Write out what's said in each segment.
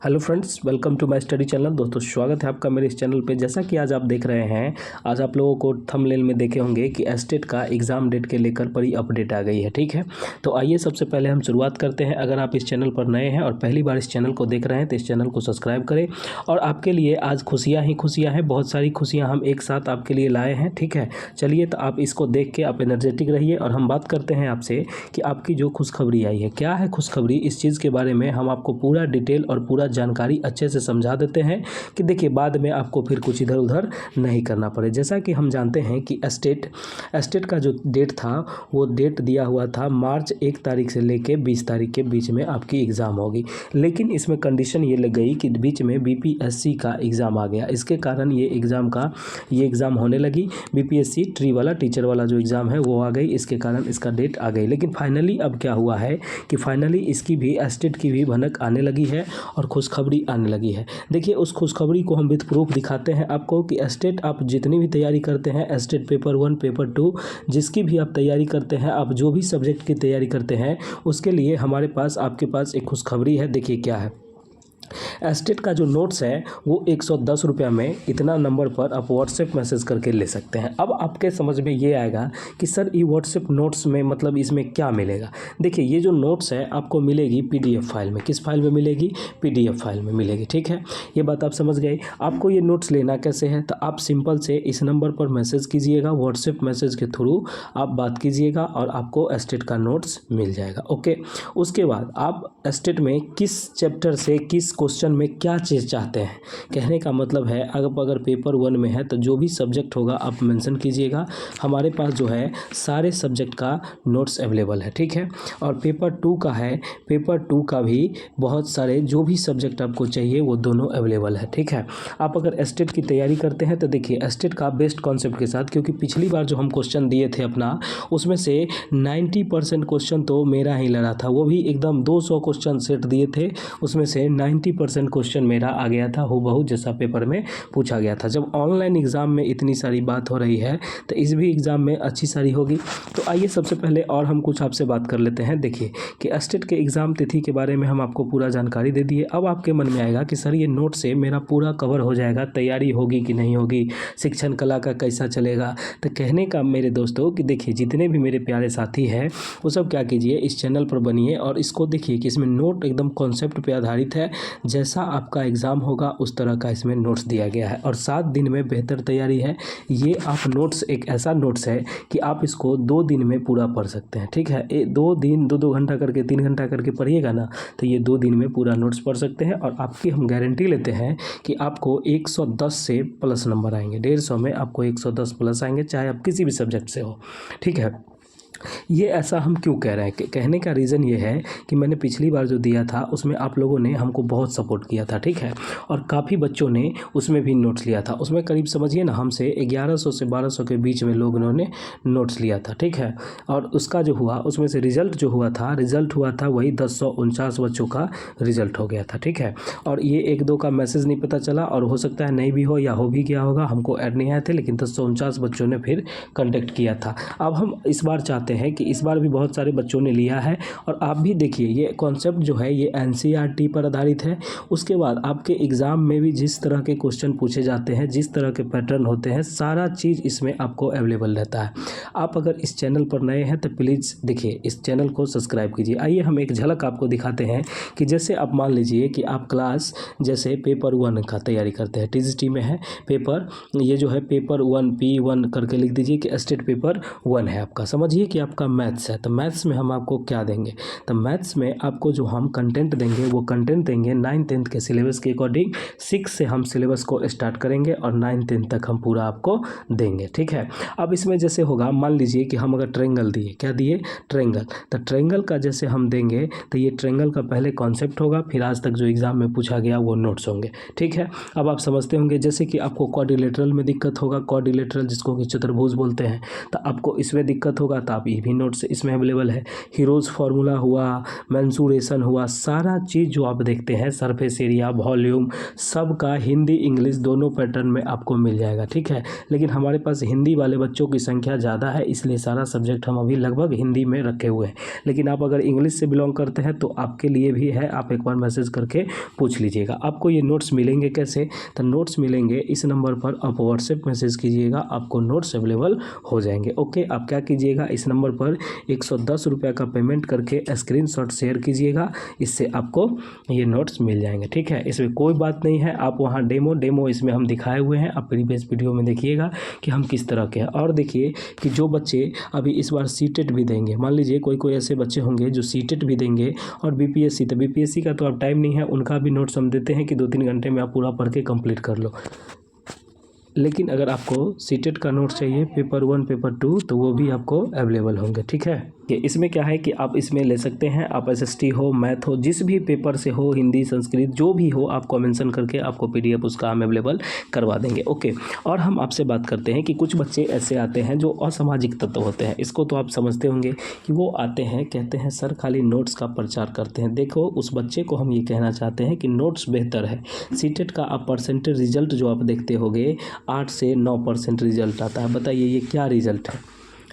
Hello friends, welcome to my study channel. दोस्तों स्वागत है आपका मेरे इस चैनल पे। जैसा कि आज आप देख रहे हैं, आज आप लोगों को थंबनेल में देखे होंगे कि एस्टेट का एग्ज़ाम डेट के लेकर बड़ी अपडेट आ गई है। ठीक है, तो आइए सबसे पहले हम शुरुआत करते हैं। अगर आप इस चैनल पर नए हैं और पहली बार इस चैनल को देख रहे हैं तो इस चैनल को सब्सक्राइब करें। और आपके लिए आज खुशियाँ ही खुशियाँ हैं, बहुत सारी खुशियाँ हम एक साथ आपके लिए लाए हैं। ठीक है, चलिए तो आप इसको देख के आप एनर्जेटिक रहिए और हम बात करते हैं आपसे कि आपकी जो खुशखबरी आई है, क्या है खुशखबरी। इस चीज़ के बारे में हम आपको पूरा डिटेल और पूरा जानकारी अच्छे से समझा देते हैं कि देखिए बाद में आपको फिर कुछ इधर उधर नहीं करना पड़े। जैसा कि हम जानते हैं कि एस्टेट का जो डेट था वो डेट दिया हुआ था मार्च 1 तारीख से लेके 20 तारीख के बीच में आपकी एग्ज़ाम होगी। लेकिन इसमें कंडीशन ये लग गई कि बीच में बीपीएससी का एग्ज़ाम आ गया। इसके कारण ये एग्ज़ाम होने लगी। बीपीएससी ट्री वाला टीचर वाला जो एग्ज़ाम है वो आ गई, इसके कारण इसका डेट आ गई। लेकिन फाइनली अब क्या हुआ है कि फाइनली इसकी भी एस्टेट की भी भनक आने लगी है और खुशखबरी आने लगी है। देखिए उस खुशखबरी को हम विद प्रूफ दिखाते हैं आपको कि एस्टेट आप जितनी भी तैयारी करते हैं, एस्टेट पेपर 1 पेपर 2 जिसकी भी आप तैयारी करते हैं, आप जो भी सब्जेक्ट की तैयारी करते हैं उसके लिए हमारे पास आपके पास एक खुशखबरी है। देखिए क्या है, एस्टेट का जो नोट्स है वो 110 रुपये में इतना नंबर पर आप व्हाट्सएप मैसेज करके ले सकते हैं। अब आपके समझ में ये आएगा कि सर ये व्हाट्सएप नोट्स में मतलब इसमें क्या मिलेगा। देखिए ये जो नोट्स है आपको मिलेगी पीडीएफ फाइल में। किस फाइल में मिलेगी? पीडीएफ फाइल में मिलेगी। ठीक है, ये बात आप समझ गए। आपको ये नोट्स लेना कैसे है, तो आप सिंपल से इस नंबर पर मैसेज कीजिएगा, व्हाट्सएप मैसेज के थ्रू आप बात कीजिएगा और आपको एस्टेट का नोट्स मिल जाएगा। ओके, उसके बाद आप एस्टेट में किस चैप्टर से किस क्वेश्चन में क्या चीज़ चाहते हैं, कहने का मतलब है अगर पेपर 1 में है तो जो भी सब्जेक्ट होगा आप मेंशन कीजिएगा। हमारे पास जो है सारे सब्जेक्ट का नोट्स अवेलेबल है। ठीक है, और पेपर 2 का है, पेपर 2 का भी बहुत सारे जो भी सब्जेक्ट आपको चाहिए वो दोनों अवेलेबल है। ठीक है, आप अगर एस्टेट की तैयारी करते हैं तो देखिए एस्टेट का बेस्ट कॉन्सेप्ट के साथ, क्योंकि पिछली बार जो हम क्वेश्चन दिए थे अपना उसमें से 90% क्वेश्चन तो मेरा ही लड़ा था। वो भी एकदम 200 क्वेश्चन सेट दिए थे, उसमें से 90% क्वेश्चन मेरा आ गया था, हूबहू जैसा पेपर में पूछा गया था। जब ऑनलाइन एग्ज़ाम में इतनी सारी बात हो रही है तो इस भी एग्ज़ाम में अच्छी सारी होगी। तो आइए सबसे पहले और हम कुछ आपसे बात कर लेते हैं। देखिए कि एस्टेट के एग्ज़ाम तिथि के बारे में हम आपको पूरा जानकारी दे दिए। अब आपके मन में आएगा कि सर ये नोट से मेरा पूरा कवर हो जाएगा, तैयारी होगी कि नहीं होगी, शिक्षण कला का कैसा चलेगा। तो कहने का मेरे दोस्तों कि देखिए जितने भी मेरे प्यारे साथी हैं वो सब क्या कीजिए, इस चैनल पर बनिए और इसको देखिए कि इसमें नोट एकदम कॉन्सेप्ट पे आधारित है। जैसा आपका एग्ज़ाम होगा उस तरह का इसमें नोट्स दिया गया है और 7 दिन में बेहतर तैयारी है। ये आप नोट्स एक ऐसा नोट्स है कि आप इसको 2 दिन में पूरा पढ़ सकते हैं। ठीक है, 2 दिन 2-2 घंटा करके 3 घंटा करके पढ़िएगा ना तो ये 2 दिन में पूरा नोट्स पढ़ सकते हैं। और आपकी हम गारंटी लेते हैं कि आपको 110 से प्लस नंबर आएंगे। 150 में आपको 110 प्लस आएंगे, चाहे आप किसी भी सब्जेक्ट से हो। ठीक है, ये ऐसा हम क्यों कह रहे हैं कि कहने का रीज़न ये है कि मैंने पिछली बार जो दिया था उसमें आप लोगों ने हमको बहुत सपोर्ट किया था। ठीक है, और काफ़ी बच्चों ने उसमें भी नोट्स लिया था। उसमें करीब समझिए ना हमसे 1100 से 1200 के बीच में लोगों ने नोट्स लिया था। ठीक है, और उसका जो हुआ उसमें से रिज़ल्ट हुआ था वही 1049 बच्चों का रिज़ल्ट हो गया था। ठीक है, और ये 1-2 का मैसेज नहीं पता चला और हो सकता है नहीं भी हो या हो भी गया होगा, हमको ऐड नहीं आए थे, लेकिन 1049 बच्चों ने फिर कंडक्ट किया था। अब हम इस बार चाहते हैं कि इस बार भी बहुत सारे बच्चों ने लिया है और आप भी देखिए ये कॉन्सेप्ट जो है ये एनसीईआरटी पर आधारित है। उसके बाद आपके एग्ज़ाम में भी जिस तरह के क्वेश्चन पूछे जाते हैं, जिस तरह के पैटर्न होते हैं, सारा चीज़ इसमें आपको अवेलेबल रहता है। आप अगर इस चैनल पर नए हैं तो प्लीज़ देखिए इस चैनल को सब्सक्राइब कीजिए। आइए हम एक झलक आपको दिखाते हैं कि जैसे आप मान लीजिए कि आप क्लास जैसे पेपर 1 का तैयारी करते हैं, टीजीटी में है पेपर, ये जो है पेपर 1 P1 करके लिख दीजिए कि एस्टेट पेपर 1 है आपका। समझिए कि आपका मैथ्स है, तो मैथ्स में हम आपको क्या देंगे, तो मैथ्स में आपको जो हम कंटेंट देंगे वो कंटेंट देंगे 9th-10th के सिलेबस के अकॉर्डिंग। 6 से हम सिलेबस को स्टार्ट करेंगे और 9th-10th तक हम पूरा आपको देंगे। ठीक है, अब इसमें जैसे होगा मान लीजिए कि हम अगर ट्रायंगल दिए, क्या दिए, ट्रायंगल, तो ट्रायंगल का जैसे हम देंगे तो ये ट्रायंगल का पहले कॉन्सेप्ट होगा, फिर आज तक जो एग्ज़ाम में पूछा गया वो नोट्स होंगे। ठीक है, अब आप समझते होंगे जैसे कि आपको क्वाड्रिलेटरल में दिक्कत होगा, क्वाड्रिलेटरल जिसको कि चतुर्भुज बोलते हैं, तो आपको इसमें दिक्कत होगा तो आप आप ये भी नोट्स इसमें अवेलेबल है। हीरोज़ फार्मूला हुआ, मेंसुरेशन हुआ, सारा चीज़ जो आप देखते हैं, सरफेस एरिया, वॉल्यूम, सब का हिंदी इंग्लिश दोनों पैटर्न में आपको मिल जाएगा, ठीक है। लेकिन हमारे पास हिंदी वाले बच्चों की संख्या ज़्यादा है, इसलिए सारा सब्जेक्ट हम अभी लगभग हिंदी में रखे हुए हैं। लेकिन आप अगर इंग्लिश से बिलोंग करते हैं तो आपके लिए भी है, आप एक बार मैसेज करके पूछ लीजिएगा। आपको ये नोट्स मिलेंगे कैसे? तो नोट्स मिलेंगे इस नंबर पर, आप व्हाट्सएप मैसेज कीजिएगा, आपको नोट्स अवेलेबल हो जाएंगे। ओके, आप क्या कीजिएगा, इस नंबर पर 110 रुपये का पेमेंट करके स्क्रीनशॉट शेयर कीजिएगा, इससे आपको ये नोट्स मिल जाएंगे, ठीक है। इसमें कोई बात नहीं है, आप वहाँ डेमो इसमें हम दिखाए हुए हैं, आप प्रीवियस वीडियो में देखिएगा कि हम किस तरह के हैं। और देखिए कि जो बच्चे अभी इस बार सीटेट भी देंगे, मान लीजिए कोई ऐसे बच्चे होंगे जो सीटेट भी देंगे और बीपीएससी, तो बीपीएससी का तो अब टाइम नहीं है, उनका भी नोट्स हम देते हैं कि 2-3 घंटे में आप पूरा पढ़ के कंप्लीट कर लो। लेकिन अगर आपको सीटेट का नोट्स चाहिए पेपर 1 पेपर 2 तो वो भी आपको अवेलेबल होंगे, ठीक है। कि इसमें क्या है कि आप इसमें ले सकते हैं, आप एसएसटी हो, मैथ हो, जिस भी पेपर से हो, हिंदी संस्कृत जो भी हो, आपको मेंशन करके आपको पीडीएफ उसका हम अवेलेबल करवा देंगे। ओके, और हम आपसे बात करते हैं कि कुछ बच्चे ऐसे आते हैं जो असामाजिक तत्व होते हैं, इसको तो आप समझते होंगे कि वो आते हैं, कहते हैं सर खाली नोट्स का प्रचार करते हैं। देखो, उस बच्चे को हम ये कहना चाहते हैं कि नोट्स बेहतर है। सीटेट का आप परसेंटेज रिजल्ट जो आप देखते होंगे 8 से 9% रिजल्ट आता है, बताइए ये क्या रिजल्ट है,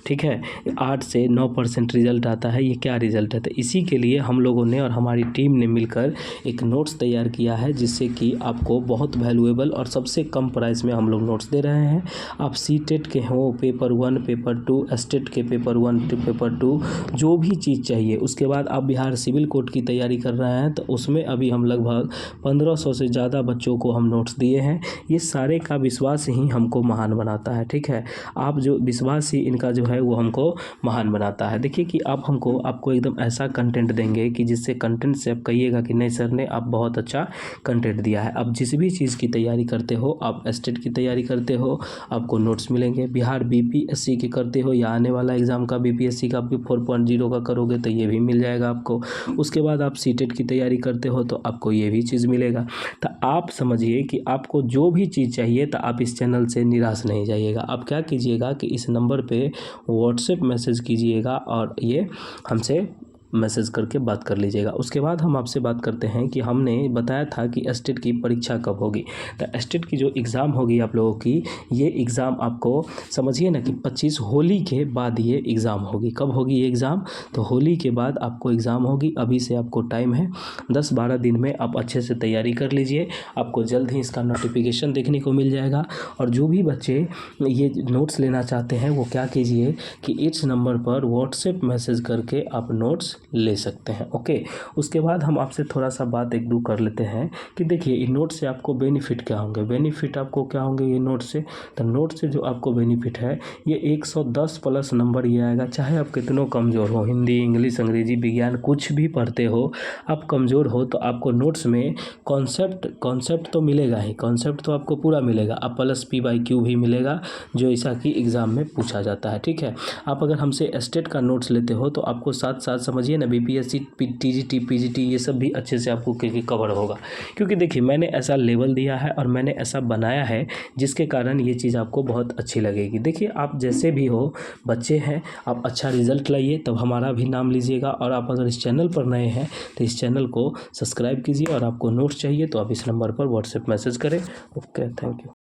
ठीक है। 8 से 9% रिजल्ट आता है, ये क्या रिजल्ट है? तो इसी के लिए हम लोगों ने और हमारी टीम ने मिलकर एक नोट्स तैयार किया है, जिससे कि आपको बहुत वैल्यूएबल और सबसे कम प्राइस में हम लोग नोट्स दे रहे हैं। आप सीटेट के हो, पेपर 1 पेपर 2, स्टेट के पेपर 1 पेपर 2, जो भी चीज़ चाहिए। उसके बाद आप बिहार सिविल कोर्ट की तैयारी कर रहे हैं तो उसमें अभी हम लगभग 1500 से ज़्यादा बच्चों को हम नोट्स दिए हैं। ये सारे का विश्वास ही हमको महान बनाता है, ठीक है। आप जो विश्वास ही इनका जो है वो हमको महान बनाता है। देखिए कि आपको एकदम ऐसा कंटेंट देंगे कि जिससे कंटेंट से आप कहिएगा कि नहीं सर ने आप बहुत अच्छा कंटेंट दिया है। आप जिस भी चीज़ की तैयारी करते हो, आप स्टेट की तैयारी करते हो, आपको नोट्स मिलेंगे। बिहार बीपीएससी की करते हो या आने वाला एग्ज़ाम का बीपीएससी का भी 4.0 का करोगे तो ये भी मिल जाएगा आपको। उसके बाद आप सीटेट की तैयारी करते हो तो आपको ये भी चीज़ मिलेगा। तो आप समझिए कि आपको जो भी चीज़ चाहिए तो आप इस चैनल से निराश नहीं जाइएगा। आप क्या कीजिएगा कि इस नंबर पे व्हाट्सएप मैसेज कीजिएगा और ये हमसे मैसेज करके बात कर लीजिएगा। उसके बाद हम आपसे बात करते हैं कि हमने बताया था कि स्टेट की परीक्षा कब होगी। तो स्टेट की जो एग्ज़ाम होगी आप लोगों की, ये एग्ज़ाम आपको समझिए ना कि 25 होली के बाद ये एग्ज़ाम होगी। कब होगी ये एग्ज़ाम? तो होली के बाद आपको एग्ज़ाम होगी। अभी से आपको टाइम है 10-12 दिन में, आप अच्छे से तैयारी कर लीजिए। आपको जल्द ही इसका नोटिफिकेशन देखने को मिल जाएगा। और जो भी बच्चे ये नोट्स लेना चाहते हैं वो क्या कीजिए कि इस नंबर पर व्हाट्सएप मैसेज करके आप नोट्स ले सकते हैं। ओके, उसके बाद हम आपसे थोड़ा सा बात एक दो कर लेते हैं कि देखिए इन नोट से आपको बेनिफिट क्या होंगे। बेनिफिट आपको क्या होंगे ये नोट से? तो नोट से जो आपको बेनिफिट है ये 110 प्लस नंबर ये आएगा। चाहे आप कितनों कमज़ोर हो, हिंदी इंग्लिश अंग्रेजी विज्ञान कुछ भी पढ़ते हो, आप कमज़ोर हो तो आपको नोट्स में कॉन्सेप्ट तो मिलेगा ही, कॉन्सेप्ट तो आपको पूरा मिलेगा। आप प्लस PYQ भी मिलेगा जो ऐसा कि एग्ज़ाम में पूछा जाता है, ठीक है। आप अगर हमसे स्टेट का नोट्स लेते हो तो आपको साथ साथ समझिए ना बीपीएससी TGT PGT ये सब भी अच्छे से आपको कवर होगा। क्योंकि देखिए मैंने ऐसा लेवल दिया है और मैंने ऐसा बनाया है जिसके कारण ये चीज़ आपको बहुत अच्छी लगेगी। देखिए आप जैसे भी हो बच्चे हैं, आप अच्छा रिजल्ट लाइए तब हमारा भी नाम लीजिएगा। और आप अगर इस चैनल पर नए हैं तो इस चैनल को सब्सक्राइब कीजिए। और आपको नोट्स चाहिए तो आप इस नंबर पर व्हाट्सएप मैसेज करें। Okay, thank you.